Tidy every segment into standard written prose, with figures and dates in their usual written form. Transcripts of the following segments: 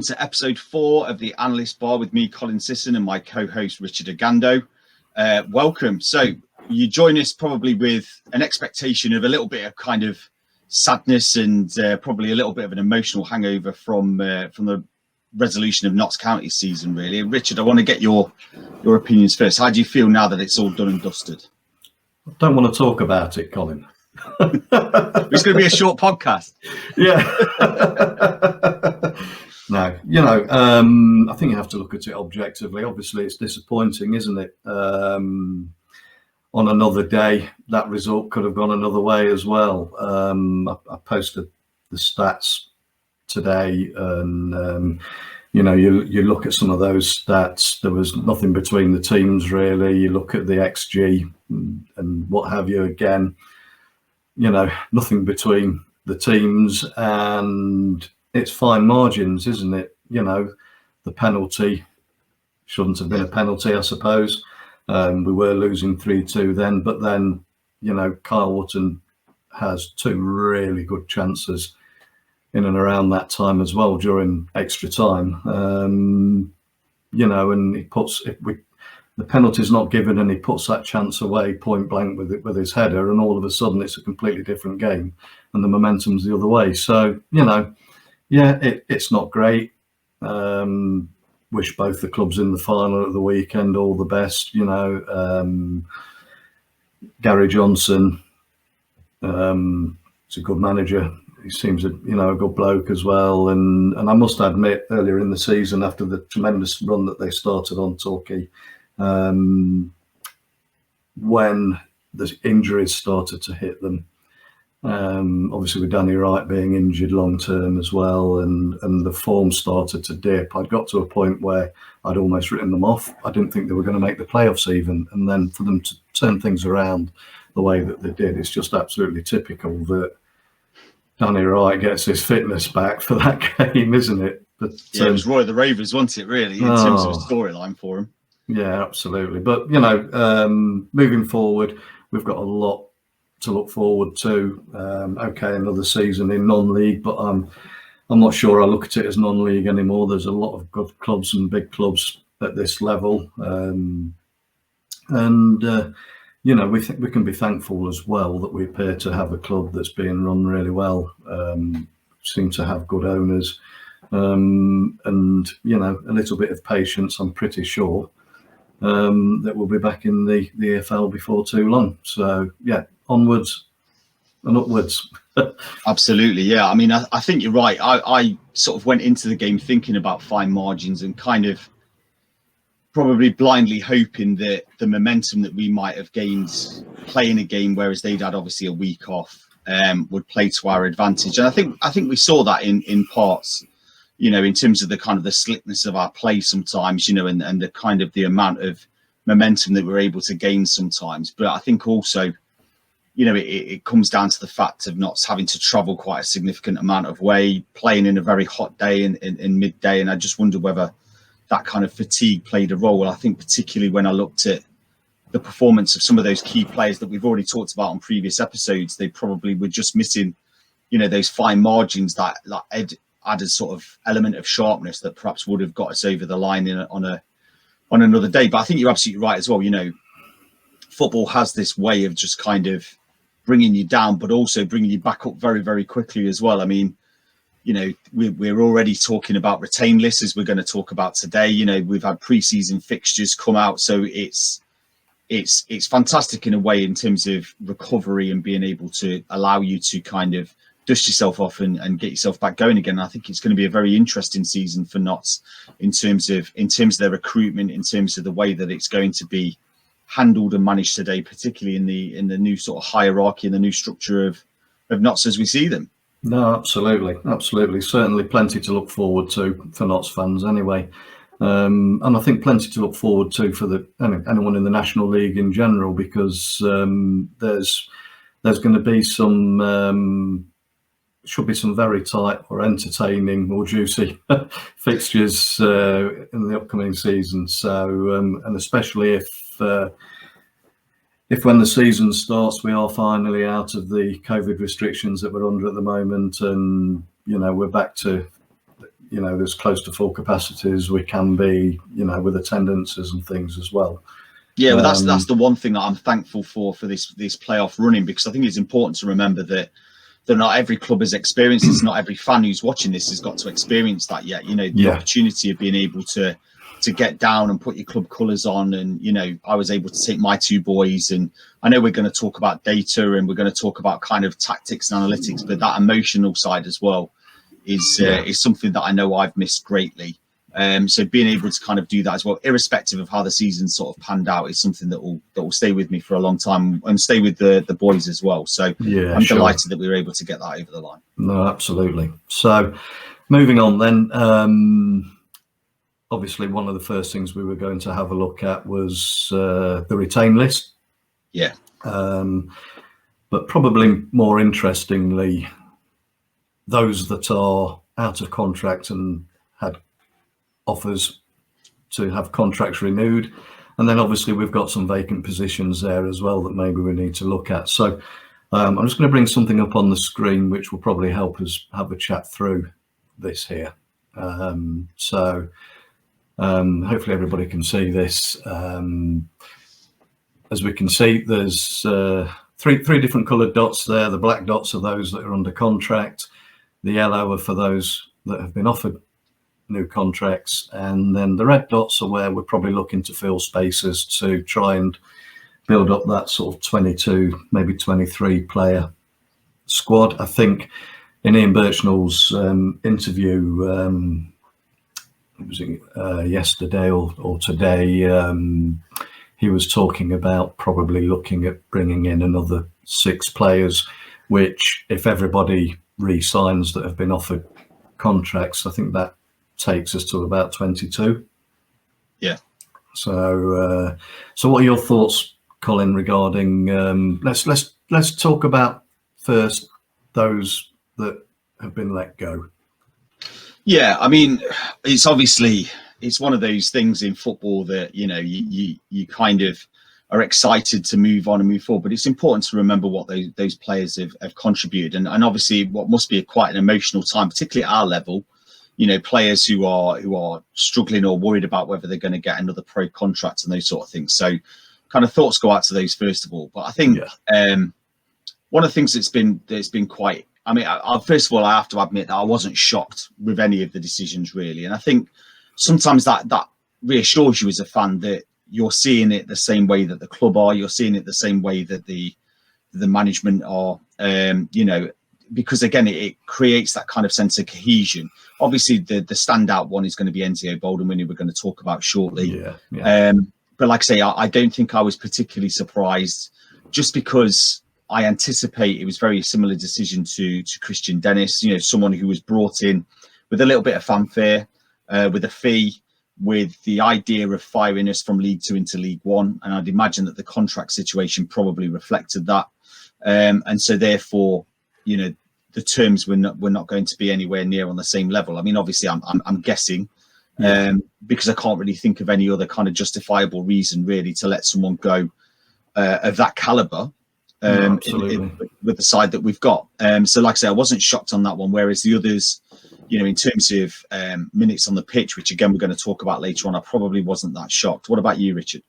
To episode 4 of the Analysts Bar with me, Colin Sisson, and my co-host Richard Agando. Welcome. So you join us probably with an expectation of a little bit of kind of sadness and probably a little bit of an emotional hangover from the resolution of Notts County season, really. Richard, I want to get your opinions first. How do you feel now that it's all done and dusted? I don't want to talk about it, Colin. It's going to be a short podcast. Yeah. No, I think you have to look at it objectively. Obviously, it's disappointing, isn't it? On another day, that result could have gone another way as well. I posted the stats today, and you look at some of those stats. There was nothing between the teams really. You look at the XG and what have you. Again, nothing between the teams, and it's fine margins, isn't it? The penalty shouldn't have been a penalty, I suppose. We were losing 3-2 then, but then, Kyle Wotton has 2 really good chances in and around that time as well during extra time. And he puts the penalty's not given, and he puts that chance away point blank with his header, and all of a sudden it's a completely different game, and the momentum's the other way. So it's not great. Wish both the clubs in the final at the weekend all the best. Gary Johnson, he's a good manager. He seems a good bloke as well. And I must admit, earlier in the season, after the tremendous run that they started on Torquay, when the injuries started to hit them, obviously with Danny Wright being injured long term as well, and the form started to dip, I'd got to a point where I'd almost written them off. I didn't think they were going to make the playoffs even, and then for them to turn things around the way that they did, it's just absolutely typical that Danny Wright gets his fitness back for that game, isn't it? But it was Roy the Ravens, wasn't it, really, in terms of a storyline for him? Yeah, absolutely. But moving forward, we've got a lot to look forward to. Another season in non-league, but I'm not sure I look at it as non-league anymore. There's a lot of good clubs and big clubs at this level, we can be thankful as well that we appear to have a club that's being run really well. Seem to have good owners, and a little bit of patience. I'm pretty sure that we'll be back in the EFL before too long. So yeah, onwards and upwards. Absolutely, yeah. I mean, I think you're right. I sort of went into the game thinking about fine margins and kind of probably blindly hoping that the momentum that we might have gained playing a game, whereas they'd had obviously a week off, would play to our advantage. And I think we saw that in parts, in terms of the kind of the slickness of our play sometimes, and the kind of the amount of momentum that we're able to gain sometimes. But I think also, it comes down to the fact of not having to travel quite a significant amount of way, playing in a very hot day in midday. And I just wonder whether that kind of fatigue played a role. I think particularly when I looked at the performance of some of those key players that we've already talked about on previous episodes, they probably were just missing, those fine margins that added sort of element of sharpness that perhaps would have got us over the line on another day. But I think you're absolutely right as well. Football has this way of just kind of bringing you down, but also bringing you back up very, very quickly as well. I mean, we're already talking about retained lists, as we're going to talk about today. We've had pre-season fixtures come out, so it's fantastic in a way in terms of recovery and being able to allow you to kind of dust yourself off and get yourself back going again. I think it's going to be a very interesting season for Notts in terms of their recruitment, in terms of the way that it's going to be handled and managed today, particularly in the new sort of hierarchy and the new structure of Notts as we see them. No, absolutely. Certainly plenty to look forward to for Notts fans anyway. And I think plenty to look forward to for anyone in the National League in general, because there's going to be should be some very tight or entertaining or juicy fixtures in the upcoming season. So, and especially if when the season starts, we are finally out of the COVID restrictions that we're under at the moment, and we're back to there's close to full capacity as we can be, with attendances and things as well. Yeah, well, that's the one thing that I'm thankful for this playoff running, because I think it's important to remember that not every club has experienced this. Not every fan who's watching this has got to experience that yet. The opportunity of being able to get down and put your club colours on, and I was able to take my two boys, and I know we're going to talk about data and we're going to talk about kind of tactics and analytics, but that emotional side as well is something that I know I've missed greatly. So being able to kind of do that as well, irrespective of how the season sort of panned out, is something that will stay with me for a long time and stay with the boys as well. So I'm delighted that we were able to get that over the line. No, absolutely. So moving on then, obviously one of the first things we were going to have a look at was the retain list. Yeah. But probably more interestingly, those that are out of contract and had offers to have contracts renewed, and then obviously we've got some vacant positions there as well that maybe we need to look at. So I'm just going to bring something up on the screen which will probably help us have a chat through this here. So hopefully everybody can see this. As we can see, there's three different coloured dots there. The black dots are those that are under contract, the yellow are for those that have been offered new contracts, and then the red dots are where we're probably looking to fill spaces to try and build up that sort of 22, maybe 23 player squad. I think in Ian Birchnell's interview, was it yesterday or today, he was talking about probably looking at bringing in another 6 players, which if everybody re-signs that have been offered contracts, I think that takes us to about 22. Yeah. So what are your thoughts, Colin, regarding let's talk about first those that have been let go. Yeah, I mean, it's one of those things in football that you kind of are excited to move on and move forward, but it's important to remember what those players have contributed, and obviously what must be quite an emotional time, particularly at our level. Players who are struggling or worried about whether they're going to get another pro contract and those sort of things. So kind of thoughts go out to those first of all. But I think one of the things that's been quite, I mean, first of all, I have to admit that I wasn't shocked with any of the decisions really. And I think sometimes that reassures you as a fan that you're seeing it the same way that the club are, you're seeing it the same way that the management are, because again, it creates that kind of sense of cohesion. Obviously, the standout one is going to be Enzio Boldenwini, we're going to talk about shortly. But like I say, I don't think I was particularly surprised, just because I anticipate it was very similar decision to Christian Dennis, someone who was brought in with a little bit of fanfare, with a fee, with the idea of firing us from League 2 into League 1. And I'd imagine that the contract situation probably reflected that. And so therefore, the terms were not going to be anywhere near on the same level. I mean, obviously, I'm guessing, because I can't really think of any other kind of justifiable reason really to let someone go of that caliber with the side that we've got. So, like I say, I wasn't shocked on that one. Whereas the others, in terms of minutes on the pitch, which again we're going to talk about later on, I probably wasn't that shocked. What about you, Richard?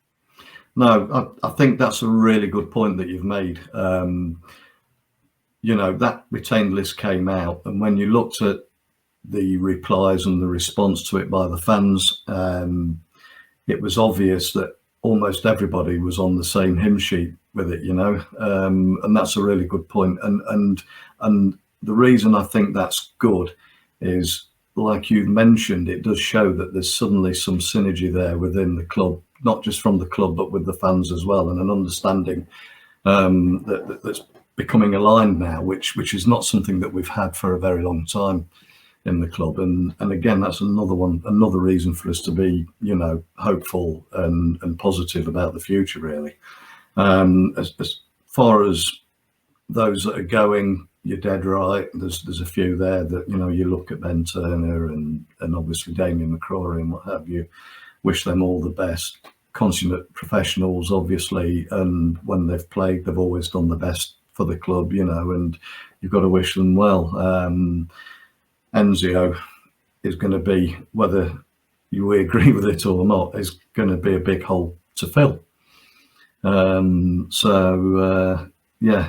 No, I think that's a really good point that you've made. That retained list came out, and when you looked at the replies and the response to it by the fans, it was obvious that almost everybody was on the same hymn sheet with it, and that's a really good point. And the reason I think that's good is, like you've mentioned, it does show that there's suddenly some synergy there within the club, not just from the club, but with the fans as well, and an understanding that's becoming aligned now, which is not something that we've had for a very long time in the club. And again, that's another reason for us to be, hopeful and positive about the future, really. As far as those that are going, you're dead right. There's a few there that, you look at Ben Turner and obviously Damien McCrory and what have you, wish them all the best. Consummate professionals, obviously, and when they've played, they've always done the best for the club, and you've got to wish them well. Enzio, is going to be, whether you agree with it or not, is going to be a big hole to fill. Yeah,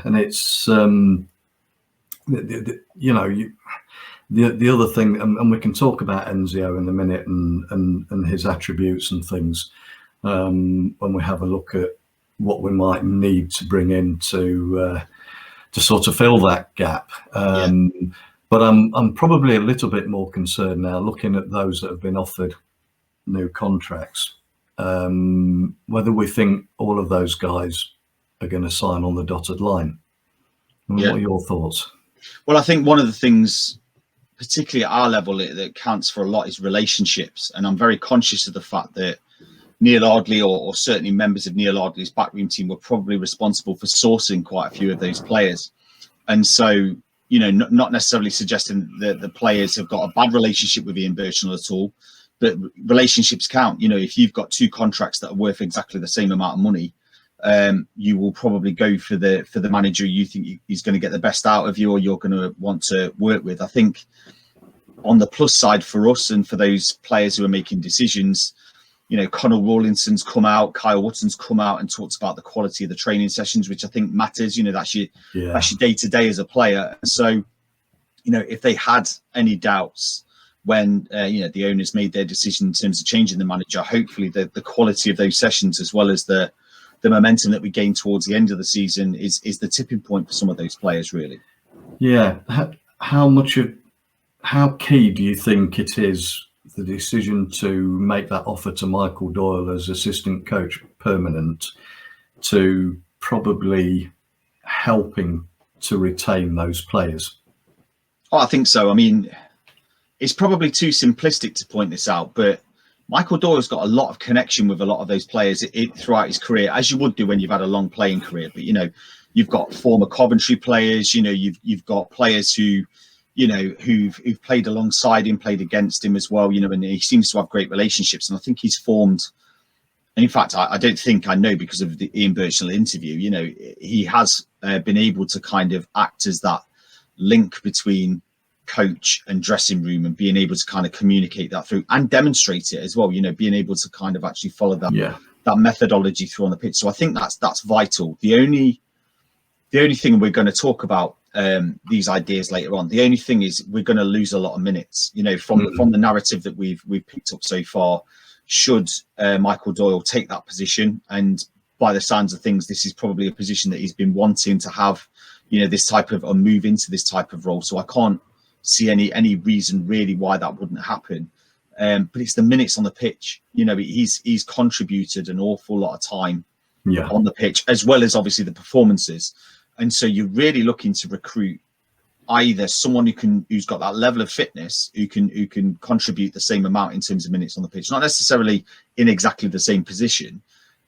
and it's the other thing, and we can talk about Enzio in a minute and his attributes and things when we have a look at what we might need to bring in to sort of fill that gap. But I'm probably a little bit more concerned now, looking at those that have been offered new contracts, whether we think all of those guys are going to sign on the dotted line. What are your thoughts? Well, I think one of the things, particularly at our level, that counts for a lot is relationships. And I'm very conscious of the fact that Neil Ardley, or certainly members of Neil Ardley's backroom team, were probably responsible for sourcing quite a few of those players. And so, not necessarily suggesting that the players have got a bad relationship with Ian Burchnell at all, but relationships count. If you've got two contracts that are worth exactly the same amount of money, you will probably go for the manager you think he's going to get the best out of you, or you're going to want to work with. I think on the plus side for us and for those players who are making decisions, Connell Rawlinson's come out, Kyle Wootton's come out and talked about the quality of the training sessions, which I think matters. That's your day to day as a player. So, if they had any doubts when the owners made their decision in terms of changing the manager, hopefully the quality of those sessions, as well as the momentum that we gain towards the end of the season, is the tipping point for some of those players, really. Yeah. How key do you think it is, the decision to make that offer to Michael Doyle as assistant coach permanent, to probably helping to retain those players? Oh, I think so. I mean, it's probably too simplistic to point this out, but Michael Doyle's got a lot of connection with a lot of those players throughout his career, as you would do when you've had a long playing career. But, you've got former Coventry players, you've got players who, who've played alongside him, played against him as well, and he seems to have great relationships. And I think he's formed, and in fact, I don't think I know, because of the Ian Burchnell interview, he has been able to kind of act as that link between coach and dressing room, and being able to kind of communicate that through and demonstrate it as well, being able to kind of actually follow that methodology through on the pitch. So I think that's vital. The only thing we're going to talk about these ideas later on, the only thing is we're going to lose a lot of minutes, from the narrative that we've picked up so far. Should Michael Doyle take that position, and by the sounds of things, this is probably a position that he's been wanting to have, this type of, or move into this type of role. So I can't see any reason really why that wouldn't happen. But it's the minutes on the pitch. He's contributed an awful lot of time on the pitch, as well as obviously the performances. And so you're really looking to recruit either someone who's got that level of fitness, who can contribute the same amount in terms of minutes on the pitch, not necessarily in exactly the same position.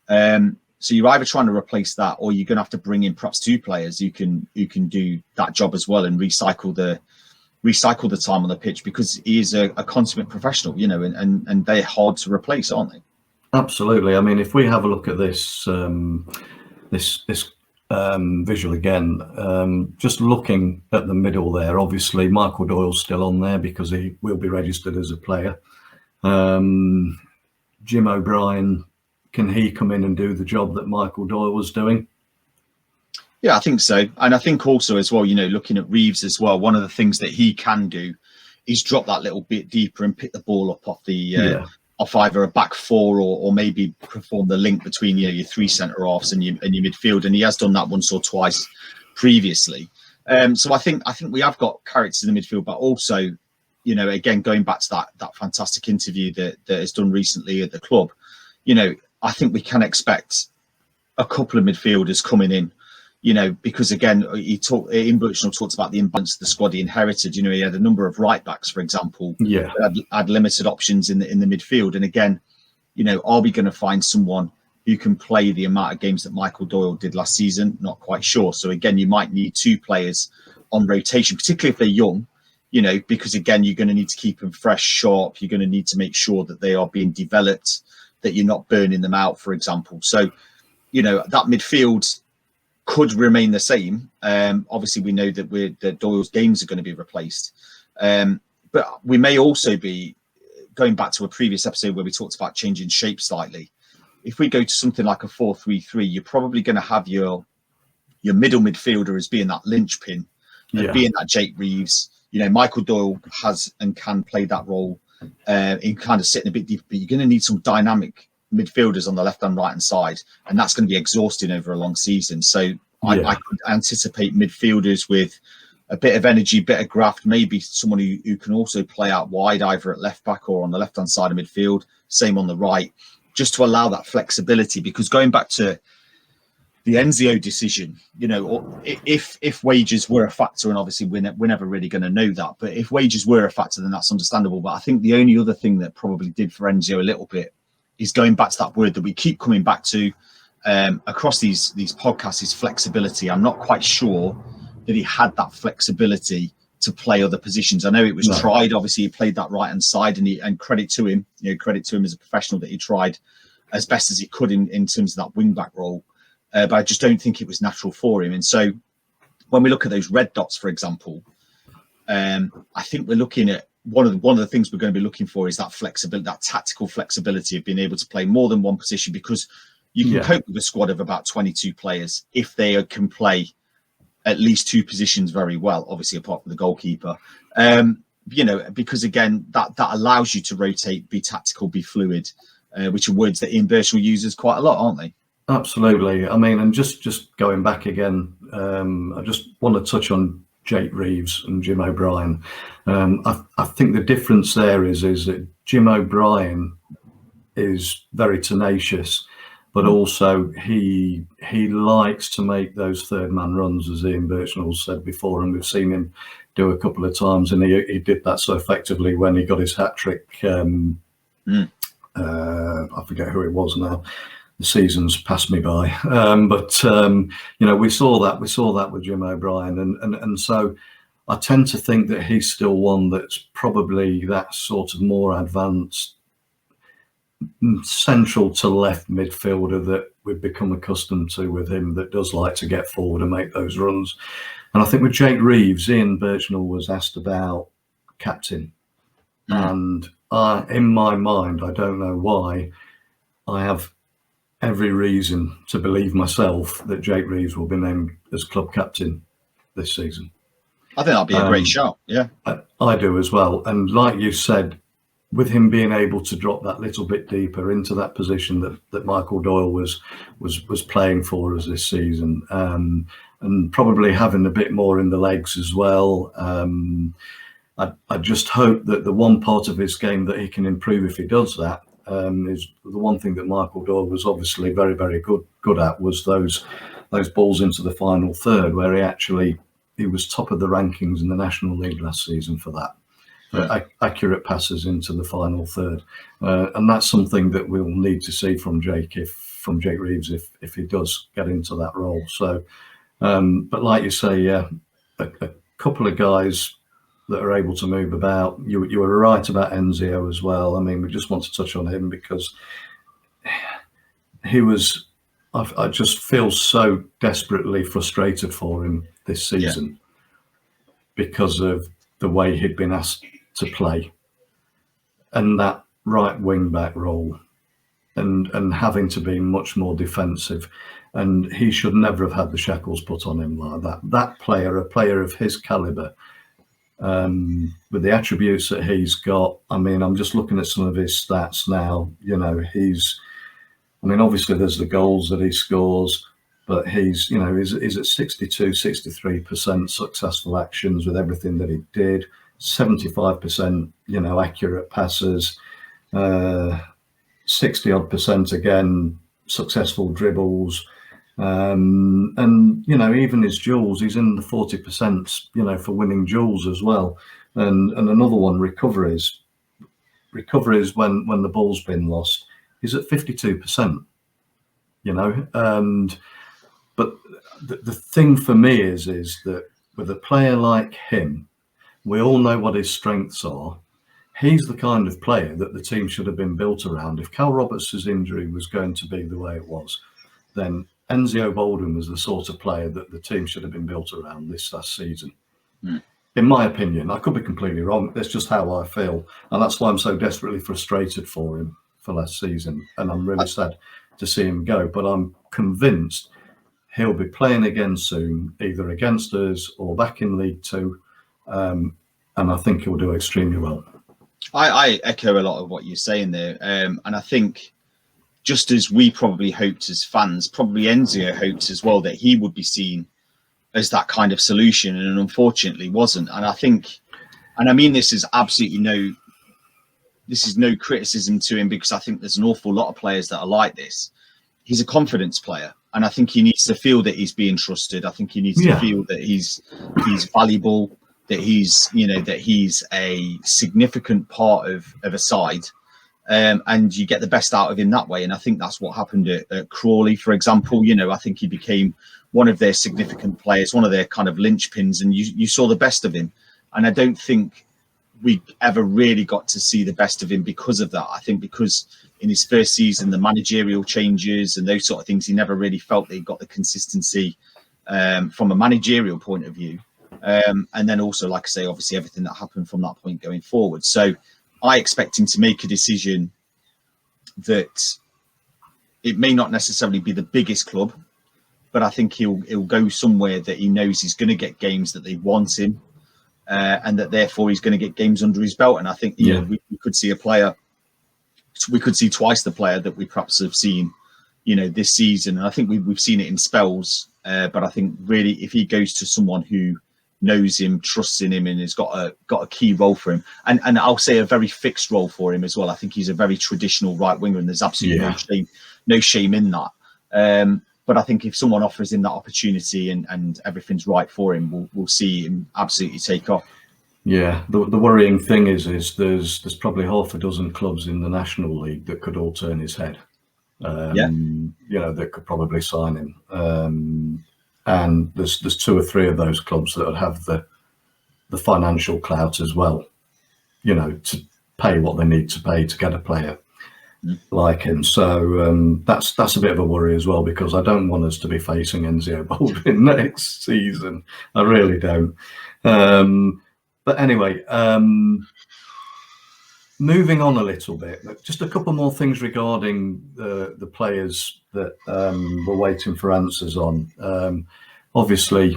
So you're either trying to replace that, or you're going to have to bring in perhaps two players who can do that job as well, and recycle the time on the pitch, because he is a consummate professional, and they're hard to replace, aren't they? Absolutely. I mean, if we have a look at this visual again, just looking at the middle there, obviously Michael Doyle's still on there because he will be registered as a player. Jim O'Brien, can he come in and do the job that Michael Doyle was doing? Yeah, I think so. And I think also as well, looking at Reeves as well, one of the things that he can do is drop that little bit deeper and pick the ball up off the off either a back four, or maybe perform the link between your three centre halves and your midfield. And he has done that once or twice previously. So I think we have got characters in the midfield, but also, again, going back to that fantastic interview that is done recently at the club, I think we can expect a couple of midfielders coming in, because again, Ian Burchnell talked about the imbalance of the squad he inherited. He had a number of right backs, for example, that had limited options in the midfield. And again, are we going to find someone who can play the amount of games that Michael Doyle did last season? Not quite sure. So again, you might need two players on rotation, particularly if they're young, because again, you're going to need to keep them fresh, sharp. You're going to need to make sure that they are being developed, that you're not burning them out, for example. So, that midfield could remain the same. Obviously, we know that Doyle's games are going to be replaced. But but we may also be going back to a previous episode where we talked about changing shape slightly. If we go to something like a 4-3-3, you're probably going to have your middle midfielder as being that linchpin, being that Jake Reeves. You know, Michael Doyle has and can play that role in kind of sitting a bit deeper, but you're going to need some dynamic midfielders on the left and right hand side, and that's going to be exhausting over a long season. So I could anticipate midfielders with a bit of energy, bit of graft, maybe someone who can also play out wide, either at left back or on the left hand side of midfield, same on the right, just to allow that flexibility. Because going back to the Enzio decision, you know, if wages were a factor, and obviously we're never really going to know that, but if wages were a factor, then that's understandable. But I think the only other thing that probably did for Enzio a little bit is going back to that word that we keep coming back to across these podcasts, is flexibility. I'm not quite sure that he had that flexibility to play other positions. I know it was tried. Obviously, he played that right hand side, and credit to him. You know, credit to him as a professional that he tried as best as he could in terms of that wing back role. But I just don't think it was natural for him. And so when we look at those red dots, for example, I think we're looking at one of the things we're going to be looking for is that flexibility, that tactical flexibility of being able to play more than one position, because you can cope with a squad of about 22 players if they can play at least two positions very well, obviously apart from the goalkeeper. You know, because again, that allows you to rotate, be tactical, be fluid, which are words that Ian Birchall uses quite a lot, aren't they? Absolutely. I mean, and just going back again, I just want to touch on Jake Reeves and Jim O'Brien. I think the difference there is that Jim O'Brien is very tenacious, but also he likes to make those third man runs, as Ian Birchnell said before, and we've seen him do a couple of times, and he did that so effectively when he got his hat trick. I forget who it was now. The season's passed me by, but you know, we saw that with Jim O'Brien, and so I tend to think that he's still one that's probably that sort of more advanced central to left midfielder that we've become accustomed to with him, that does like to get forward and make those runs. And I think with Jake Reeves, Ian Birchnell was asked about captain, and in my mind, I don't know why, I have every reason to believe myself that Jake Reeves will be named as club captain this season. I think that'll be a great shout. Yeah, I do as well. And like you said, with him being able to drop that little bit deeper into that position that Michael Doyle was playing for us this season, and probably having a bit more in the legs as well. I just hope that the one part of his game that he can improve if he does that, is the one thing that Michael Doyle was obviously very, very good at, was those balls into the final third, where he was top of the rankings in the National League last season for that, accurate passes into the final third, and that's something that we'll need to see from Jake Reeves if he does get into that role. So, but like you say, a couple of guys that are able to move about. You were right about Enzio as well. I mean, we just want to touch on him because he was, I just feel so desperately frustrated for him this season because of the way he'd been asked to play and that right wing back role and having to be much more defensive. And he should never have had the shackles put on him like that. That player, a player of his caliber, with the attributes that he's got, I mean, I'm just looking at some of his stats now. You know, obviously there's the goals that he scores, but he's at 62, 63% successful actions with everything that he did, 75%, accurate passes, 60 odd percent again, successful dribbles. And even his duels, he's in the 40%, for winning duels as well. And another one, recoveries when the ball's been lost, he's at 52%. But the thing for me is that with a player like him, we all know what his strengths are. He's the kind of player that the team should have been built around. If Cal Roberts' injury was going to be the way it was, then Enzio Bolden was the sort of player that the team should have been built around this last season. in my opinion. I could be completely wrong. That's just how I feel, and that's why I'm so desperately frustrated for him for last season, and I'm really sad to see him go. But I'm convinced he'll be playing again soon, either against us or back in League Two, and I think he'll do extremely well. I echo a lot of what you're saying there, and I think just as we probably hoped as fans, probably Enzio hoped as well that he would be seen as that kind of solution, and unfortunately wasn't. And I think, and I mean this is absolutely no criticism to him, because I think there's an awful lot of players that are like this. He's a confidence player, and I think he needs to feel that he's being trusted. I think he needs to feel that he's valuable, that he's a significant part of a side, and you get the best out of him that way. And I think that's what happened at Crawley, for example. I think he became one of their significant players, one of their kind of linchpins, and you saw the best of him. And I don't think we ever really got to see the best of him because of that. I think because in his first season, the managerial changes and those sort of things, he never really felt that he got the consistency from a managerial point of view. And then also, like I say, obviously everything that happened from that point going forward. So I expect him to make a decision that it may not necessarily be the biggest club, but I think he'll go somewhere that he knows he's going to get games that they want him, and that therefore he's going to get games under his belt. And I think we could see a player, we could see twice the player that we perhaps have seen, this season. And I think we've seen it in spells, but I think really if he goes to someone who knows him, trusts in him, and has got a key role for him, and I'll say a very fixed role for him as well. I think he's a very traditional right winger, and there's absolutely no shame in that. But I think if someone offers him that opportunity and everything's right for him, we'll see him absolutely take off. Yeah, the worrying thing is there's probably half a dozen clubs in the National League that could all turn his head. That could probably sign him. And there's 2 or 3 of those clubs that would have the financial clout as well, to pay what they need to pay to get a player like him. So that's a bit of a worry as well, because I don't want us to be facing Enzio Baldwin next season. I really don't. But anyway, moving on a little bit, just a couple more things regarding the players that we're waiting for answers on. Obviously,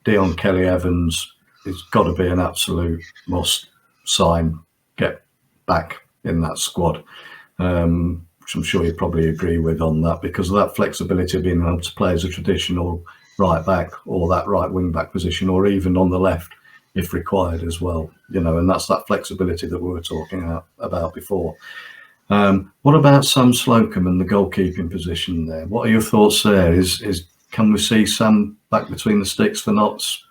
Dion Kelly-Evans has got to be an absolute must sign, get back in that squad, which I'm sure you probably agree with on that, because of that flexibility of being able to play as a traditional right back or that right wing back position, or even on the left if required as well, and that's that flexibility that we were talking about before. What about Sam Slocum and the goalkeeping position there? What are your thoughts there? Can we see Sam back between the sticks for Notts?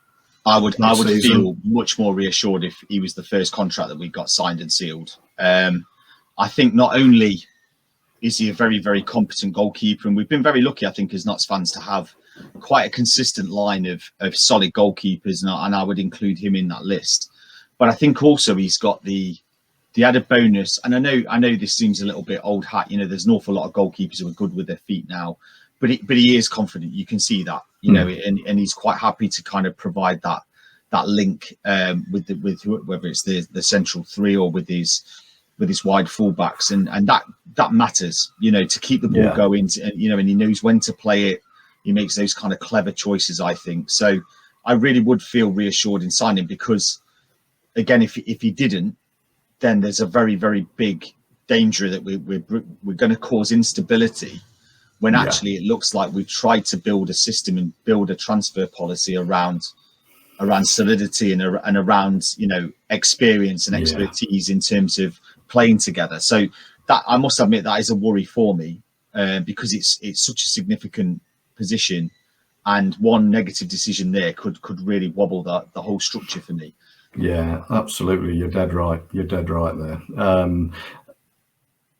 I would feel much more reassured if he was the first contract that we got signed and sealed. I think not only is he a very, very competent goalkeeper, and we've been very lucky, I think, as Notts fans to have quite a consistent line of solid goalkeepers, and I would include him in that list. But I think also he's got the added bonus, and I know this seems a little bit old hat. There's an awful lot of goalkeepers who are good with their feet now, but he is confident. You can see that, and he's quite happy to kind of provide that link with whether it's the central three or with his wide fullbacks, and that matters, to keep the ball going, and he knows when to play it. He makes those kind of clever choices, I think. So I really would feel reassured in signing, because again, if he didn't, then there's a very, very big danger that we're going to cause instability, when actually it looks like we've tried to build a system and build a transfer policy around solidity and around experience and expertise in terms of playing together. So that, I must admit, that is a worry for me, because it's such a significant position, and one negative decision there could really wobble the whole structure for me. Yeah, absolutely. You're dead right there.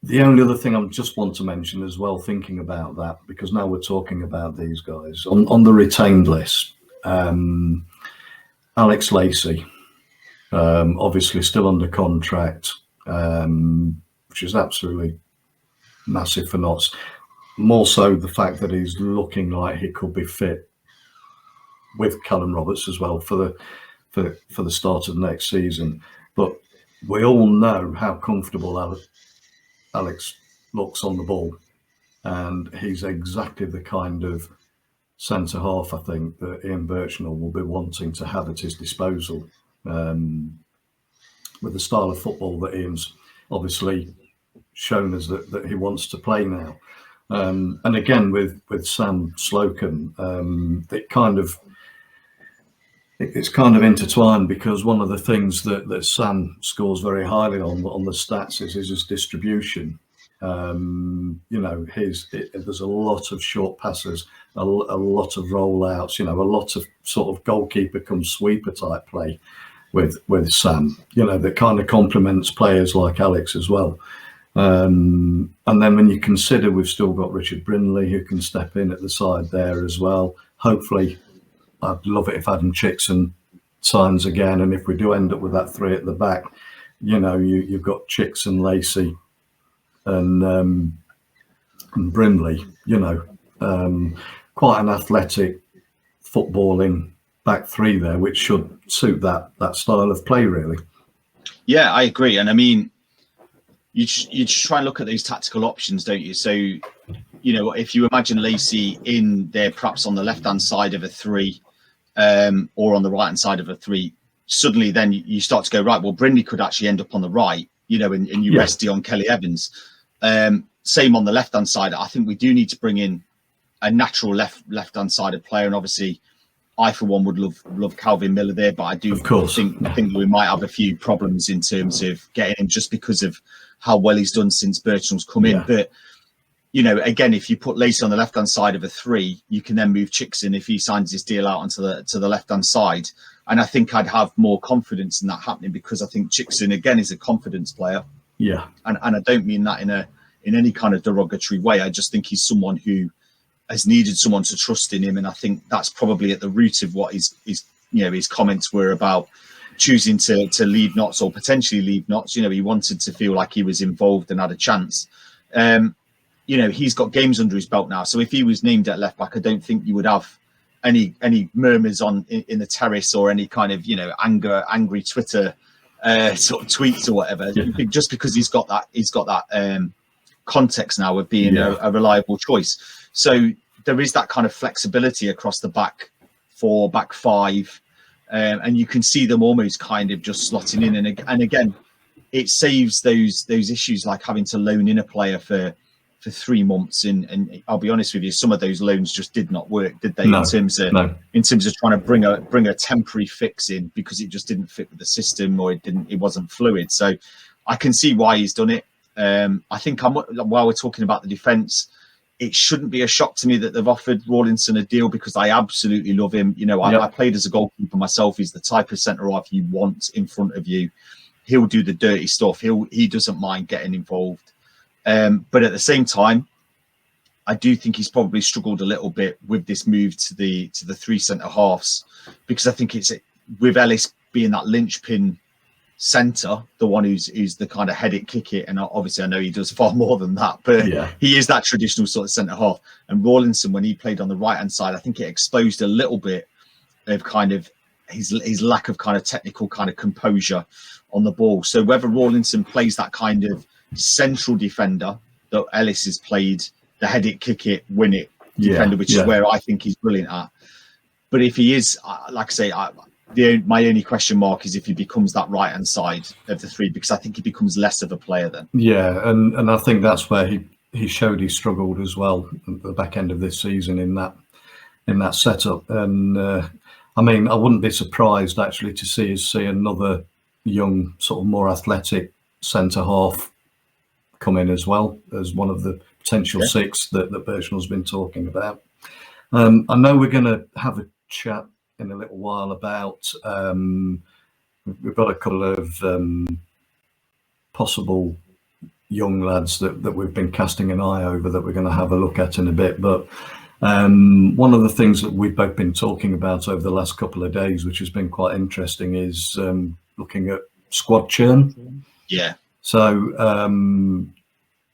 The only other thing I just want to mention as well, thinking about that, because now we're talking about these guys on the retained list, Alex Lacey, obviously still under contract, which is absolutely massive for Notts. More so the fact that he's looking like he could be fit with Callum Roberts as well for for the start of next season. But we all know how comfortable Alex looks on the ball, and he's exactly the kind of centre half I think that Ian Birchnell will be wanting to have at his disposal, with the style of football that Ian's obviously shown us that he wants to play now. And again with Sam Slocum, it's kind of intertwined, because one of the things that Sam scores very highly on the stats is his distribution. There's a lot of short passes, a lot of rollouts, a lot of sort of goalkeeper come sweeper type play with Sam, that kind of complements players like Alex as well. And then when you consider we've still got Richard Brindley who can step in at the side there as well. Hopefully, I'd love it if Adam Chickson signs again, and if we do end up with that three at the back, you've got Chickson, Lacey, and Brindley. Quite an athletic, footballing back three there, which should suit that style of play really. Yeah, I agree, and I mean, you just try and look at those tactical options, don't you? So, if you imagine Lacey in there, perhaps on the left-hand side of a three, or on the right-hand side of a three, suddenly then you start to go, right, well, Brindley could actually end up on the right, and you rest on Kelly Evans. Same on the left-hand side. I think we do need to bring in a natural left-hand sided player, and obviously, I for one would love Calvin Miller there, but I do think that we might have a few problems in terms of getting him, just because of how well he's done since Birchnell's come in. But again, if you put Lacey on the left hand side of a three, you can then move Chickson if he signs his deal out onto the left hand side, and I think I'd have more confidence in that happening, because I think Chickson again is a confidence player. Yeah, and I don't mean that in any kind of derogatory way. I just think he's someone who has needed someone to trust in him, and I think that's probably at the root of what his comments were about choosing to leave Notts, or potentially leave Notts. He wanted to feel like he was involved and had a chance. He's got games under his belt now, so if he was named at left back, I don't think you would have any murmurs in the terrace, or any kind of angry Twitter sort of tweets or whatever. Yeah. Just because he's got that context now of being a reliable choice. So there is that kind of flexibility across the back four, back five, and you can see them almost kind of just slotting in. And again, it saves those issues like having to loan in a player for 3 months. And I'll be honest with you, some of those loans just did not work, did they? No, in terms of trying to bring a temporary fix in, because it just didn't fit with the system, or it wasn't fluid. So I can see why he's done it. I think while we're talking about the defence, it shouldn't be a shock to me that they've offered Rawlinson a deal, because I absolutely love him. I played as a goalkeeper myself. He's the type of centre-half you want in front of you. He'll do the dirty stuff. He doesn't mind getting involved. But at the same time, I do think he's probably struggled a little bit with this move to the three centre-halves, because I think it's with Ellis being that linchpin centre, the one who's the kind of head it, kick it, and obviously I know he does far more than that, but he is that traditional sort of centre half. And Rawlinson, when he played on the right hand side, I think it exposed a little bit of kind of his lack of kind of technical kind of composure on the ball. So whether Rawlinson plays that kind of central defender that Ellis has played, the head it, kick it, win it defender, which is where I think he's brilliant at. But if he is, like I say, my only question mark is if he becomes that right hand side of the three, because I think he becomes less of a player then. Yeah, and I think that's where he showed he struggled as well at the back end of this season in that setup. And I mean, I wouldn't be surprised actually to see another young, sort of more athletic centre half come in as well as one of the potential six that Birchnell's been talking about. I know we're going to have a chat in a little while about we've got a couple of possible young lads that we've been casting an eye over that we're going to have a look at in a bit. But one of the things that we've both been talking about over the last couple of days, which has been quite interesting, is looking at squad churn. Yeah. So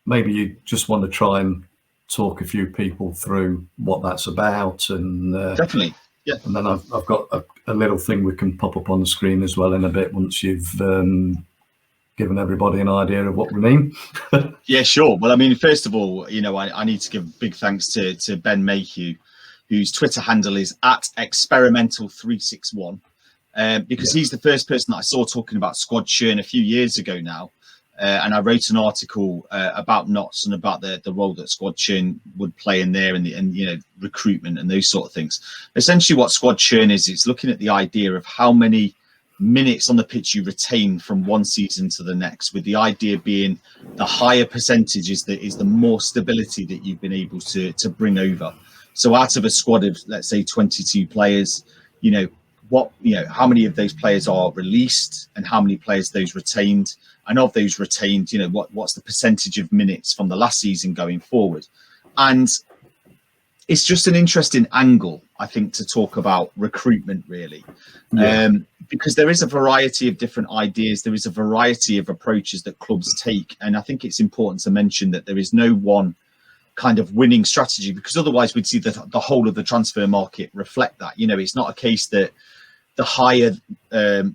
maybe you just want to try and talk a few people through what that's about, and definitely. Yeah. And then I've got a little thing we can pop up on the screen as well in a bit once you've given everybody an idea of what we mean. Yeah, sure. Well, I mean, first of all, I need to give big thanks to Ben Mayhew, whose Twitter handle is @experimental361, because he's the first person that I saw talking about squad churn a few years ago now. And I wrote an article about Notts and about the role that squad churn would play in there, and recruitment and those sort of things. Essentially, what squad churn is, it's looking at the idea of how many minutes on the pitch you retain from one season to the next, with the idea being the higher percentage is the more stability that you've been able to bring over. So out of a squad of, let's say, 22 players, how many of those players are released and how many players those retained, and of those retained, what's the percentage of minutes from the last season going forward. And it's just an interesting angle, I think, to talk about recruitment, really, because there is a variety of different ideas. There is a variety of approaches that clubs take. And I think it's important to mention that there is no one kind of winning strategy, because otherwise we'd see the whole of the transfer market reflect that. It's not a case that the higher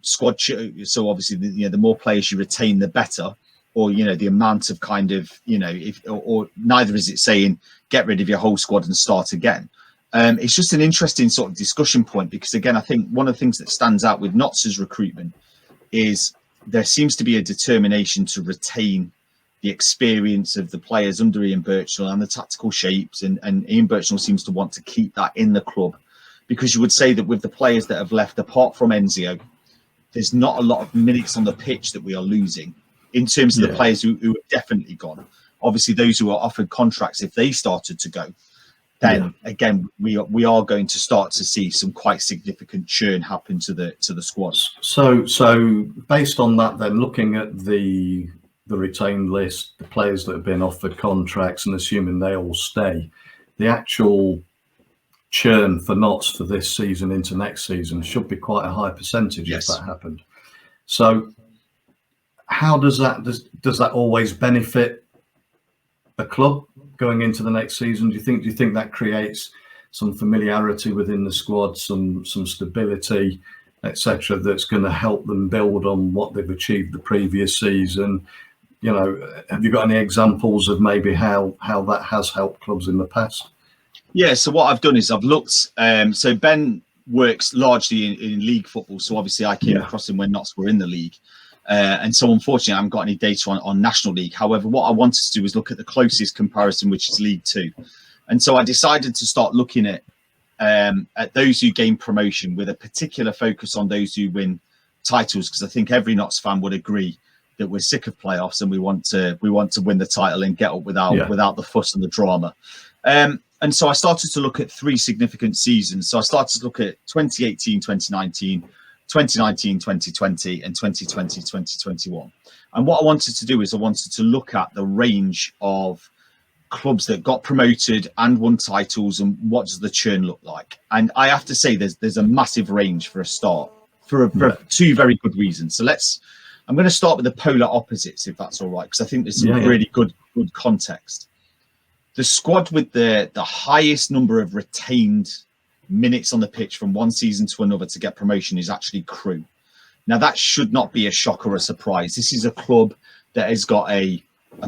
squad, so obviously the more players you retain, the better, or the amount of kind of or neither is it saying get rid of your whole squad and start again. It's just an interesting sort of discussion point, because again, I think one of the things that stands out with Notts' recruitment is there seems to be a determination to retain the experience of the players under Ian Birchnell and the tactical shapes, and Ian Birchnell seems to want to keep that in the club, because you would say that with the players that have left, apart from Enzio, there's not a lot of minutes on the pitch that we are losing in terms of the players who have definitely gone. Obviously, those who are offered contracts, if they started to go, then again we are going to start to see some quite significant churn happen to the squad. So based on that, then looking at the retained list, the players that have been offered contracts, and assuming they all stay, the actual churn for Notts for this season into next season should be quite a high percentage if that happened. So how does that always benefit a club going into the next season? Do you think that creates some familiarity within the squad, some stability, etc., that's going to help them build on what they've achieved the previous season? Have you got any examples of maybe how that has helped clubs in the past? Yeah, so what I've done is I've looked. So Ben works largely in league football. So obviously I came across him when Notts were in the league. And so unfortunately I haven't got any data on National League. However, what I wanted to do was look at the closest comparison, which is League Two. And so I decided to start looking at those who gain promotion, with a particular focus on those who win titles, because I think every Notts fan would agree that we're sick of playoffs and we want to win the title and get up without the fuss and the drama. And so I started to look at three significant seasons. So I started to look at 2018, 2019, 2019, 2020, and 2020, 2021. And what I wanted to do is I wanted to look at the range of clubs that got promoted and won titles, and what does the churn look like. And I have to say there's a massive range for a start, for two very good reasons. So I'm going to start with the polar opposites, if that's all right, because I think there's some really good context. The squad with the highest number of retained minutes on the pitch from one season to another to get promotion is actually Crewe. Now, that should not be a shock or a surprise. This is a club that has got a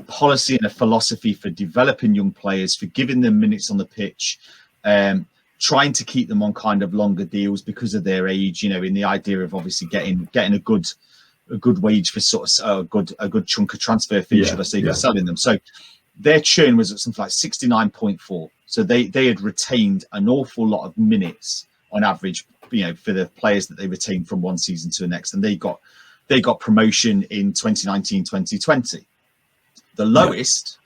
policy and a philosophy for developing young players, for giving them minutes on the pitch, trying to keep them on kind of longer deals because of their age, in the idea of obviously getting a good wage for sort of a good chunk of transfer fee, should I say, for selling them. So their churn was at something like 69.4. So they had retained an awful lot of minutes on average, for the players that they retained from one season to the next. And they got promotion in 2019, 2020. The lowest,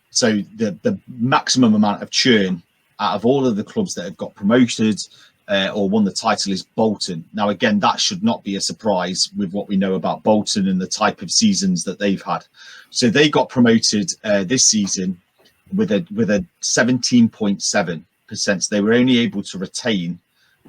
so the maximum amount of churn out of all of the clubs that have got promoted or won the title is Bolton. Now, again, that should not be a surprise with what we know about Bolton and the type of seasons that they've had. So they got promoted this season with a 17.7%. So they were only able to retain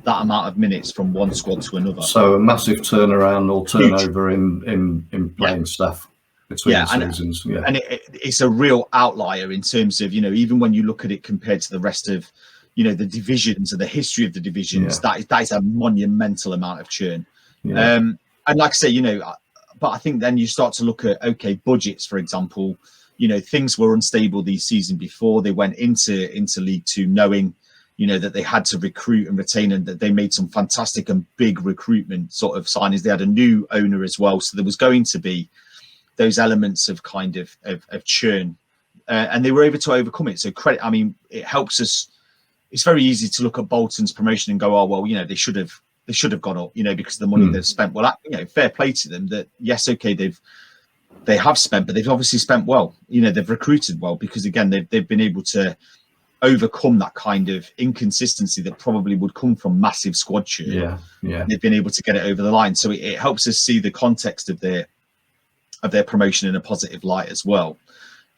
that amount of minutes from one squad to another. So a massive turnaround or turnover in playing staff between seasons. And it's a real outlier in terms of, even when you look at it compared to the rest of, the divisions and the history of the divisions, that is a monumental amount of churn. Yeah. And like I say, but I think then you start to look at, okay, budgets, for example. Things were unstable these season before they went into League Two, knowing, that they had to recruit and retain, and that they made some fantastic and big recruitment sort of signings. They had a new owner as well, so there was going to be those elements of kind of churn, and they were able to overcome it. So credit. I mean, it helps us. It's very easy to look at Bolton's promotion and go, oh well, they should have gone up, because of the money they've spent. Well, fair play to them. That yes, okay, they have spent, but they've obviously spent well. They've recruited well, because again, they've been able to overcome that kind of inconsistency that probably would come from massive squad churn. Yeah. They've been able to get it over the line, so it helps us see the context of their promotion in a positive light as well.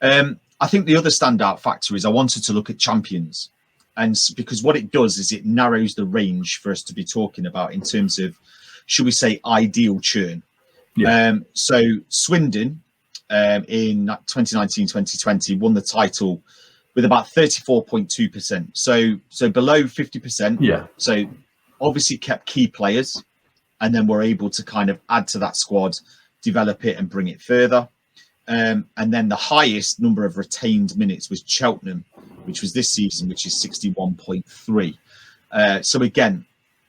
I think the other standout factor is I wanted to look at champions, and because what it does is it narrows the range for us to be talking about in terms of, should we say, ideal churn. So Swindon in 2019-2020 won the title with about 34.2%. So below 50%. Yeah. So obviously kept key players, and then were able to kind of add to that squad, develop it and bring it further. And then the highest number of retained minutes was Cheltenham, which was this season, which is 61.3. So again,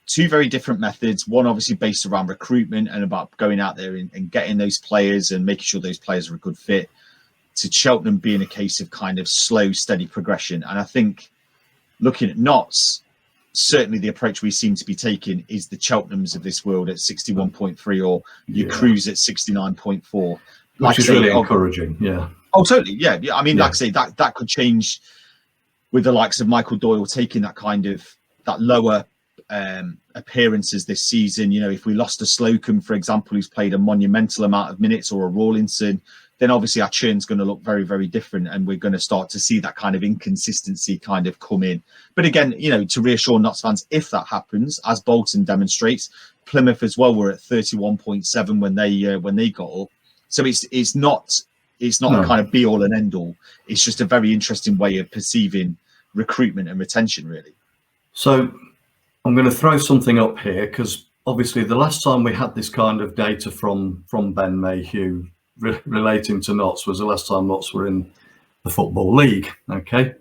two very different methods. One obviously based around recruitment and about going out there and getting those players and making sure those players are a good fit, to Cheltenham being a case of kind of slow, steady progression. And I think looking at Notts, certainly the approach we seem to be taking is the Cheltenhams of this world at 61.3, or you cruise at 69.4. Which is really encouraging. Yeah. Oh, totally. Yeah. I mean, like I say, that could change with the likes of Michael Doyle taking that kind of that lower appearances this season. If we lost a Slocum, for example, who's played a monumental amount of minutes, or a Rawlinson, then obviously our churn's going to look very, very different, and we're going to start to see that kind of inconsistency kind of come in. But again, to reassure Notts fans, if that happens, as Bolton demonstrates, Plymouth as well were at 31.7 when they got up. So it's not a kind of be all and end all. It's just a very interesting way of perceiving recruitment and retention, really. So I'm going to throw something up here, because obviously the last time we had this kind of data from Ben Mayhew relating to Notts was the last time Notts were in the Football League. Okay,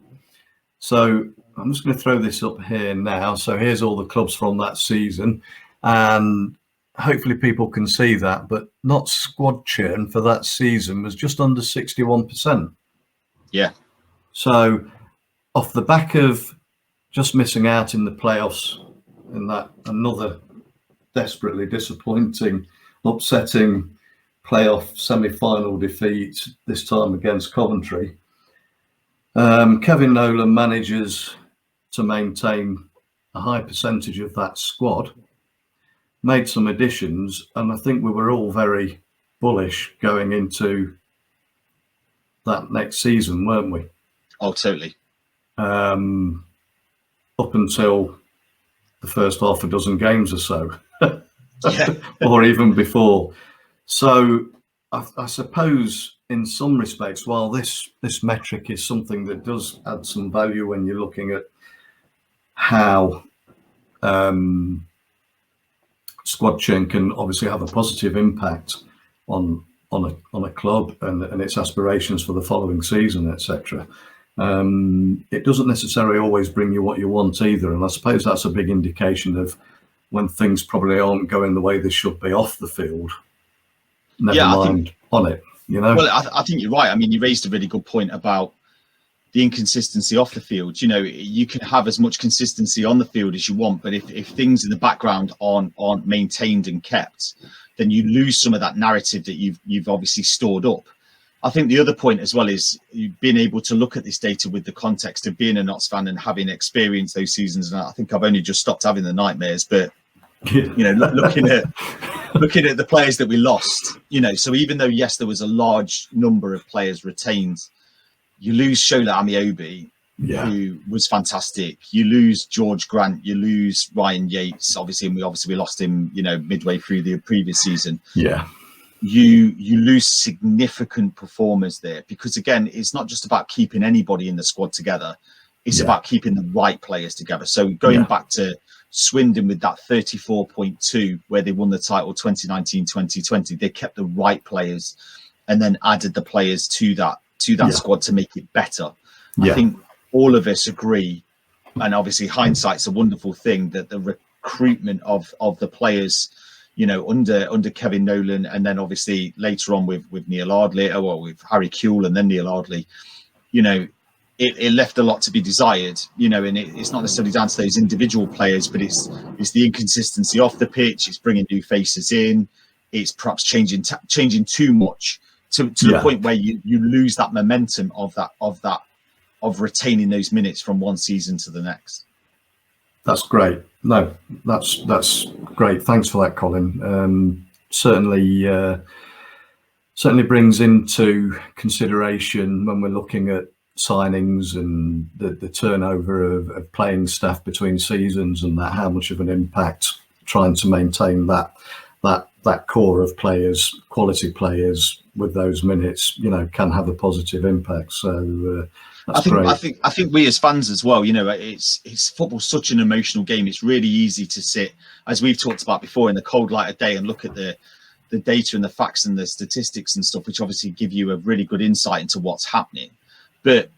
so I'm just going to throw this up here now. So here's all the clubs from that season, and hopefully people can see that. But Notts squad churn for that season was just under 61%. Yeah. So off the back of just missing out in the playoffs, in that another desperately disappointing, upsetting playoff semi-final defeat, this time against Coventry, Kevin Nolan manages to maintain a high percentage of that squad, made some additions, and I think we were all very bullish going into that next season, weren't we? Oh, totally. Up until the first half a dozen games or so, or even before. So I suppose in some respects, while this metric is something that does add some value when you're looking at how squad churn can obviously have a positive impact on a club and its aspirations for the following season, etc. It doesn't necessarily always bring you what you want either, and I suppose that's a big indication of when things probably aren't going the way they should be off the field. Never mind on it, Well, I think you're right. I mean, you raised a really good point about the inconsistency off the field. You can have as much consistency on the field as you want, but if things in the background aren't maintained and kept, then you lose some of that narrative that you've obviously stored up. I think the other point as well is you've been able to look at this data with the context of being a Notts fan and having experienced those seasons. And I think I've only just stopped having the nightmares, but looking at the players that we lost, so even though, yes, there was a large number of players retained, you lose Shola Amiobi, who was fantastic. You lose George Grant, you lose Ryan Yates, obviously, and we lost him, midway through the previous season. Yeah. You lose significant performers there, because again, it's not just about keeping anybody in the squad together. It's about keeping the right players together. So going back to Swindon with that 34.2, where they won the title 2019-2020, they kept the right players and then added the players to that squad to make it better. I think all of us agree, and obviously hindsight's a wonderful thing, that the recruitment of the players, you know, under Kevin Nolan, and then obviously later on with Neil Ardley, or with Harry Kewell and then Neil Ardley, you know, it left a lot to be desired, you know, and it's not necessarily down to those individual players, but it's the inconsistency off the pitch. It's bringing new faces in. It's perhaps changing too much to the point where you lose that momentum of retaining those minutes from one season to the next. That's great. No, that's great. Thanks for that, Colin. Certainly brings into consideration when we're looking at signings and the turnover of playing staff between seasons, and that how much of an impact trying to maintain that core of players, quality players with those minutes, you know, can have a positive impact. So that's great. I think we as fans as well, you know, it's football's such an emotional game. It's really easy to sit, as we've talked about before, in the cold light of day and look at the data and the facts and the statistics and stuff, which obviously give you a really good insight into what's happening. But,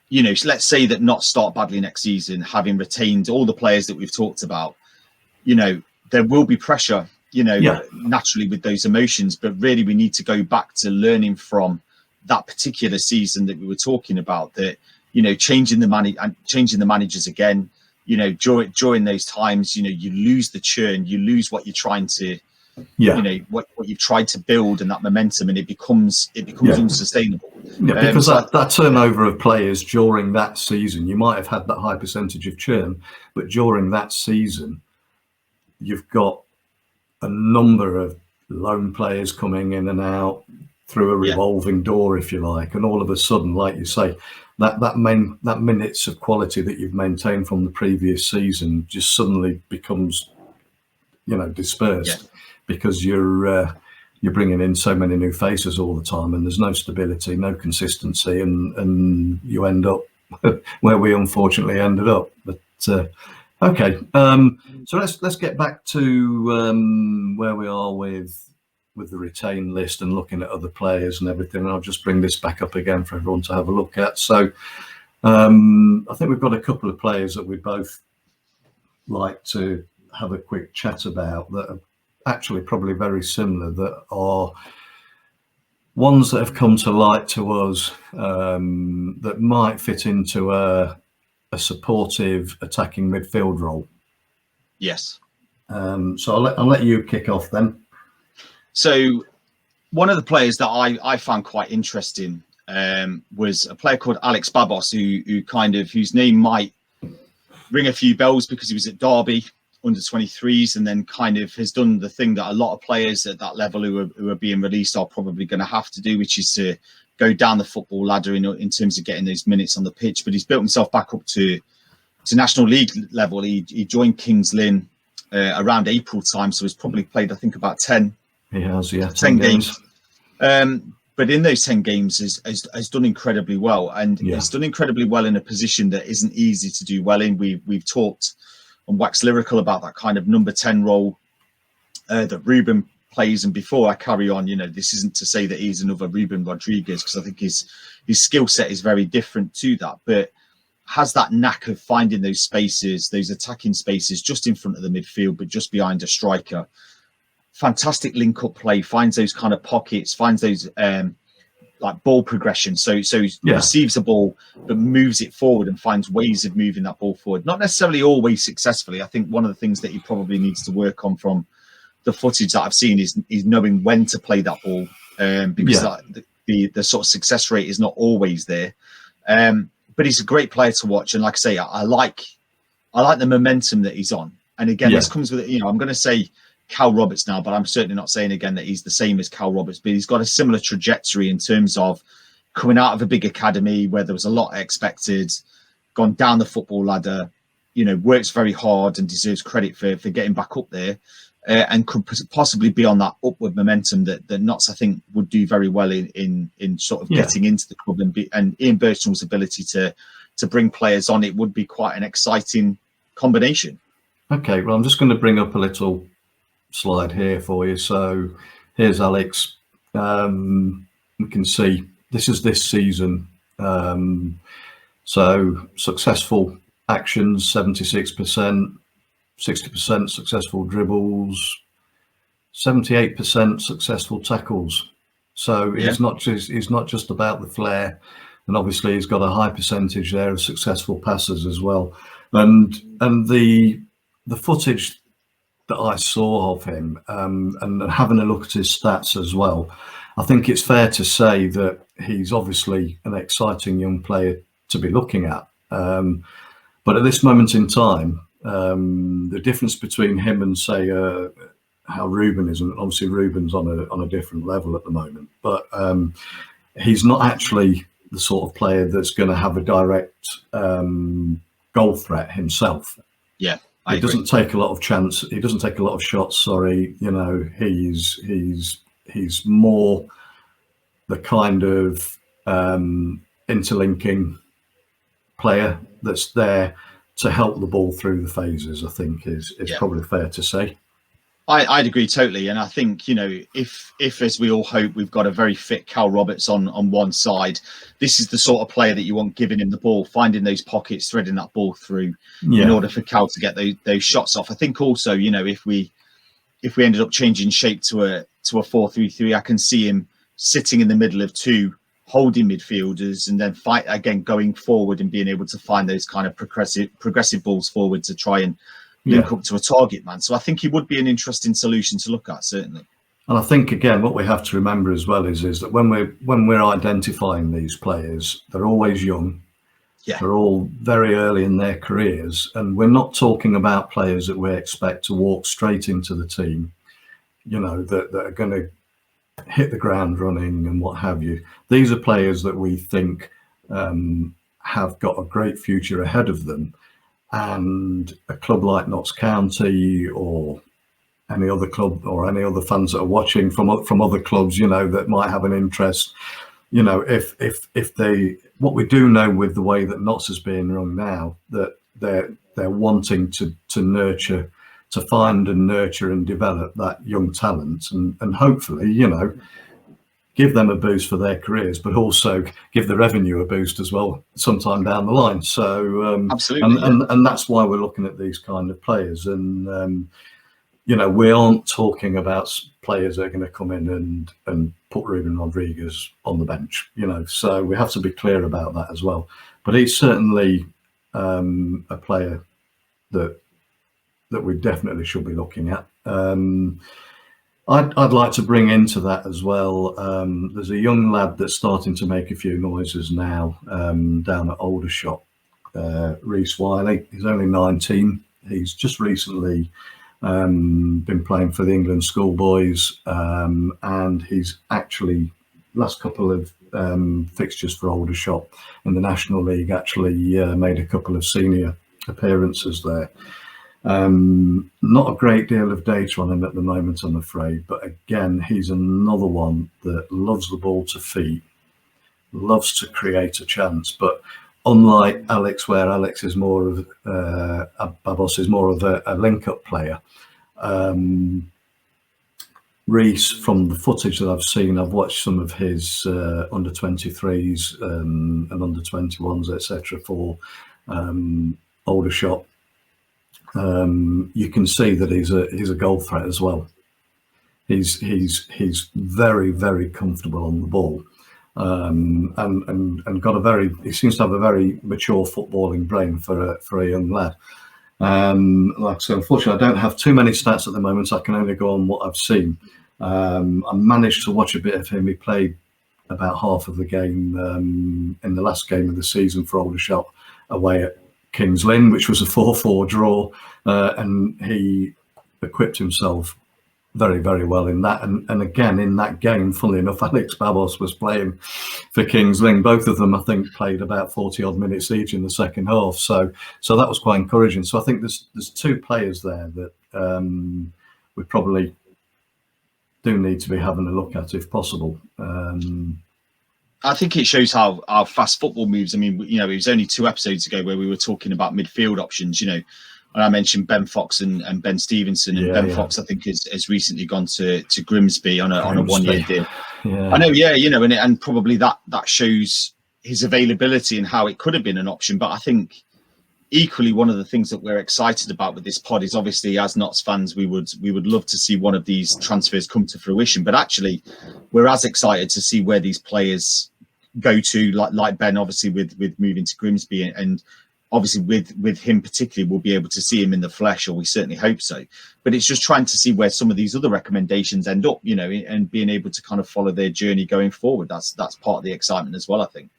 you know, let's say that Notts start badly next season, having retained all the players that we've talked about, you know, there will be pressure, you know, naturally with those emotions. But really, we need to go back to learning from that particular season that we were talking about, that, you know, changing the managers again, you know, during those times, you know, you lose the churn, you lose what you're trying to, you know, what you've tried to build, and that momentum, and it becomes unsustainable. Because that turnover of players during that season, you might have had that high percentage of churn, but during that season, you've got a number of loan players coming in and out through a revolving door, if you like, and all of a sudden, like you say, that minutes of quality that you've maintained from the previous season just suddenly becomes, you know, dispersed. Because you're bringing in so many new faces all the time, and there's no stability, no consistency, and you end up where we unfortunately ended up. But okay, so let's get back to where we are with the retained list and looking at other players and everything. And I'll just bring this back up again for everyone to have a look at. So I think we've got a couple of players that we both like to have a quick chat about that are actually probably very similar, that are ones that have come to light to us, that might fit into a supportive attacking midfield role. Yes. So I'll let you kick off then. So one of the players that I found quite interesting was a player called Alex Babos, whose name might ring a few bells because he was at Derby under 23s, and then kind of has done the thing that a lot of players at that level who are being released are probably going to have to do, which is to go down the football ladder in terms of getting those minutes on the pitch. But he's built himself back up to National League level. He joined Kings Lynn around April time, so he's probably played, I think, about 10. He has, 10 games. But in those 10 games has done incredibly well, and has done incredibly well in a position that isn't easy to do well in. We've talked and waxed lyrical about that kind of number 10 role that Ruben plays. And before I carry on, you know, this isn't to say that he's another Ruben Rodriguez, because I think his skill set is very different to that, but has that knack of finding those spaces, those attacking spaces just in front of the midfield, but just behind a striker. Fantastic link-up play, finds those kind of pockets, finds those like ball progression. So he receives the ball, but moves it forward and finds ways of moving that ball forward. Not necessarily always successfully. I think one of the things that he probably needs to work on from the footage that I've seen is knowing when to play that ball, because the sort of success rate is not always there. But he's a great player to watch, and like I say, I like the momentum that he's on. And again, this comes with, you know, I'm going to say Cal Roberts now, but I'm certainly not saying again that he's the same as Cal Roberts, but he's got a similar trajectory in terms of coming out of a big academy where there was a lot expected, gone down the football ladder, you know, works very hard and deserves credit for getting back up there, and could possibly be on that upward momentum that Notts, I think, would do very well in sort of getting into the club, and Ian Burchell's ability to to bring players on, it would be quite an exciting combination. Okay, well, I'm just going to bring up a little slide here for you. So here's Alex. We can see this is this season. So successful actions, 76%, 60% successful dribbles, 78% successful tackles. So Yeah. it's not just about the flair, and obviously he's got a high percentage there of successful passes as well. And the footage that I saw of him, and having a look at his stats as well, I think it's fair to say that he's obviously an exciting young player to be looking at. But at this moment in time, the difference between him and, say, how Ruben is, and obviously Ruben's on a different level at the moment, but he's not actually the sort of player that's going to have a direct goal threat himself. Yeah. He doesn't take a lot of chance. He doesn't take a lot of shots. Sorry, he's more the kind of interlinking player that's there to help the ball through the phases. I think is probably fair to say. I'd agree totally, and I think if as we all hope, we've got a very fit Cal Roberts on one side, this is the sort of player that you want giving him the ball, finding those pockets, threading that ball through in order for Cal to get those shots off. I think also, if we ended up changing shape to a 4-3-3, I can see him sitting in the middle of two holding midfielders and then fight again, going forward and being able to find those kind of progressive balls forward to try and link up to a target man. So I think he would be an interesting solution to look at, certainly. And I think, again, what we have to remember as well is that when we're identifying these players, they're always young. Yeah. They're all very early in their careers, and we're not talking about players that we expect to walk straight into the team, that are going to hit the ground running and what have you. These are players that we think have got a great future ahead of them. And a club like Notts County or any other club or any other fans that are watching from other clubs, that might have an interest, if they, what we do know with the way that Notts is being run now, that they're wanting to nurture, to find and nurture and develop that young talent and hopefully, give them a boost for their careers, but also give the revenue a boost as well sometime down the line. So absolutely, and that's why we're looking at these kind of players. And we aren't talking about players that are going to come in and put Ruben Rodriguez on the bench. So we have to be clear about that as well. But he's certainly a player that we definitely should be looking at. I'd like to bring into that as well. There's a young lad that's starting to make a few noises now down at Aldershot, Reece Wiley. He's only 19. He's just recently been playing for the England schoolboys, and he's actually last couple of fixtures for Aldershot in the National League actually made a couple of senior appearances there. Not a great deal of data on him at the moment, I'm afraid, but again, he's another one that loves the ball to feet, loves to create a chance. But unlike Alex, where Alex is more of Babos is more of a link-up player, Reece, from the footage that I've seen, I've watched some of his under 23s and under 21s, etc. for Aldershot. You can see that he's a goal threat as well. He's very, very comfortable on the ball, and got he seems to have a very mature footballing brain for a young lad. Like I said, unfortunately, I don't have too many stats at the moment, so I can only go on what I've seen. I managed to watch a bit of him. He played about half of the game in the last game of the season for Aldershot away at Kings Lynn, which was a 4-4 draw, and he equipped himself very, very well in that. And again, in that game, funnily enough, Alex Babos was playing for Kings Lynn. Both of them, I think, played about 40-odd minutes each in the second half. So that was quite encouraging. So I think there's two players there that we probably do need to be having a look at if possible. I think it shows how fast football moves. I mean, you know, it was only 2 episodes ago where we were talking about midfield options, you know, and I mentioned Ben Fox and Ben Stevenson, and Ben Fox, I think, has recently gone to Grimsby on a 1-year deal. I know, you know, and probably that shows his availability and how it could have been an option. But I think equally, one of the things that we're excited about with this pod is, obviously, as Notts fans, we would love to see one of these transfers come to fruition. But actually, we're as excited to see where these players go to, like Ben, obviously, with moving to Grimsby, and obviously with him particularly, we'll be able to see him in the flesh, or we certainly hope so. But it's just trying to see where some of these other recommendations end up, you know, and being able to kind of follow their journey going forward. That's part of the excitement as well, I think.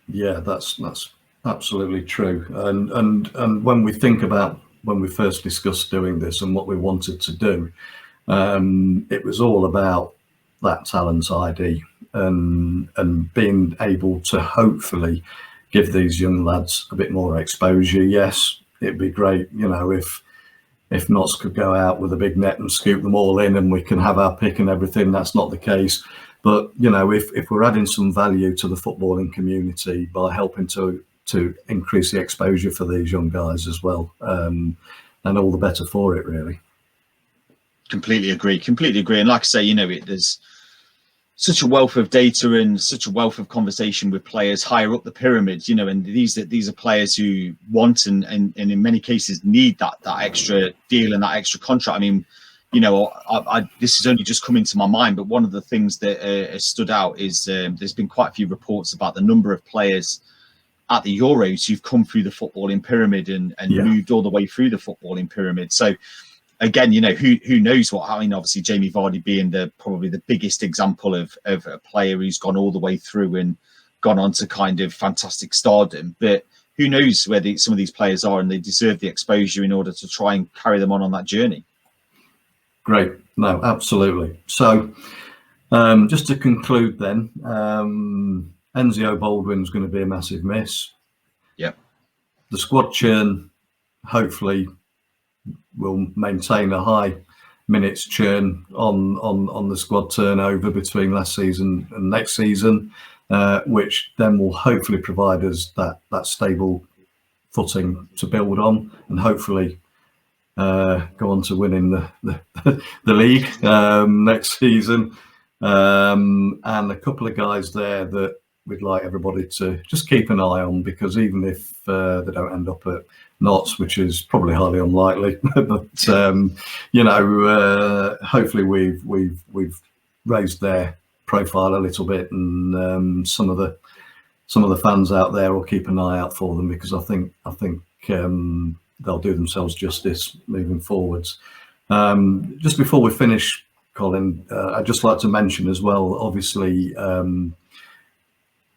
Yeah, that's absolutely true. And when we think about when we first discussed doing this and what we wanted to do, it was all about that talent ID and being able to hopefully give these young lads a bit more exposure. Yes, it'd be great, you know, if Notts could go out with a big net and scoop them all in and we can have our pick and everything. That's not the case. But, you know, if we're adding some value to the footballing community by helping to increase the exposure for these young guys as well, and all the better for it, really. Completely agree. And like I say, you know, there's such a wealth of data and such a wealth of conversation with players higher up the pyramid, you know, and these are players who want and in many cases need that extra deal and that extra contract. I mean, you know, this is only just coming to my mind, but one of the things that has stood out is there's been quite a few reports about the number of players at the Euros who've come through the footballing pyramid and moved all the way through the footballing pyramid. So again, you know, who knows what? I mean, obviously Jamie Vardy being probably the biggest example of a player who's gone all the way through and gone on to kind of fantastic stardom. But who knows where some of these players are, and they deserve the exposure in order to try and carry them on that journey. Great. No, absolutely. So just to conclude then, Enzio Baldwin's going to be a massive miss. Yep. The squad churn hopefully will maintain a high minutes churn on the squad turnover between last season and next season, which then will hopefully provide us that stable footing to build on, and hopefully go on to winning the league next season. And a couple of guys there that we'd like everybody to just keep an eye on, because even if they don't end up at Notts, which is probably highly unlikely, but you know, hopefully we've raised their profile a little bit, and some of the fans out there will keep an eye out for them, because I think they'll do themselves justice moving forwards. Just before we finish, Colin, I'd just like to mention as well, obviously,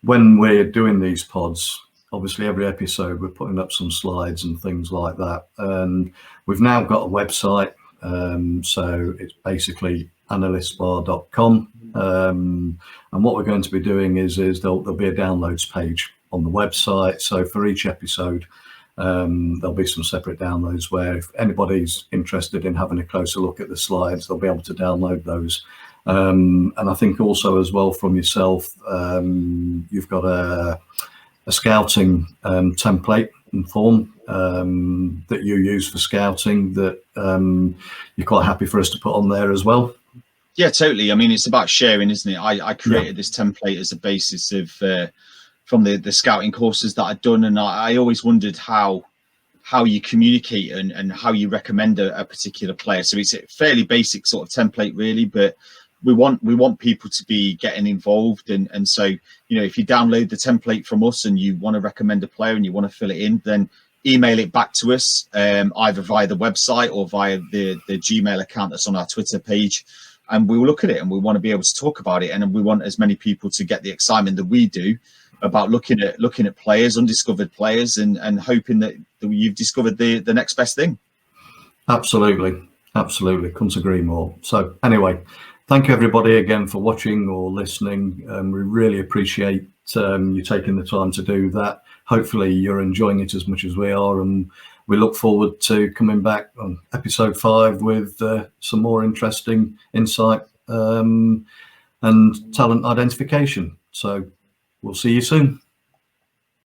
when we're doing these pods, obviously every episode we're putting up some slides and things like that, and we've now got a website, so it's basically analystsbar.com, and what we're going to be doing is there'll be a downloads page on the website. So for each episode, there'll be some separate downloads where if anybody's interested in having a closer look at the slides, they'll be able to download those. And I think also as well from yourself, you've got a scouting template and form that you use for scouting that you're quite happy for us to put on there as well. Yeah, totally. I mean, it's about sharing, isn't it? I created this template as a basis of from the scouting courses that I'd done, and I always wondered how you communicate and how you recommend a particular player. So it's a fairly basic sort of template, really, but we want people to be getting involved, and so, you know, if you download the template from us and you want to recommend a player and you want to fill it in, then email it back to us, either via the website or via the Gmail account that's on our Twitter page, and we will look at it, and we want to be able to talk about it, and we want as many people to get the excitement that we do about looking at players, undiscovered players, and hoping that you've discovered the next best thing. Absolutely, couldn't agree more. So anyway, thank you everybody again for watching or listening. We really appreciate you taking the time to do that. Hopefully you're enjoying it as much as we are, and we look forward to coming back on episode 5 with some more interesting insight and talent identification. So We'll see you soon.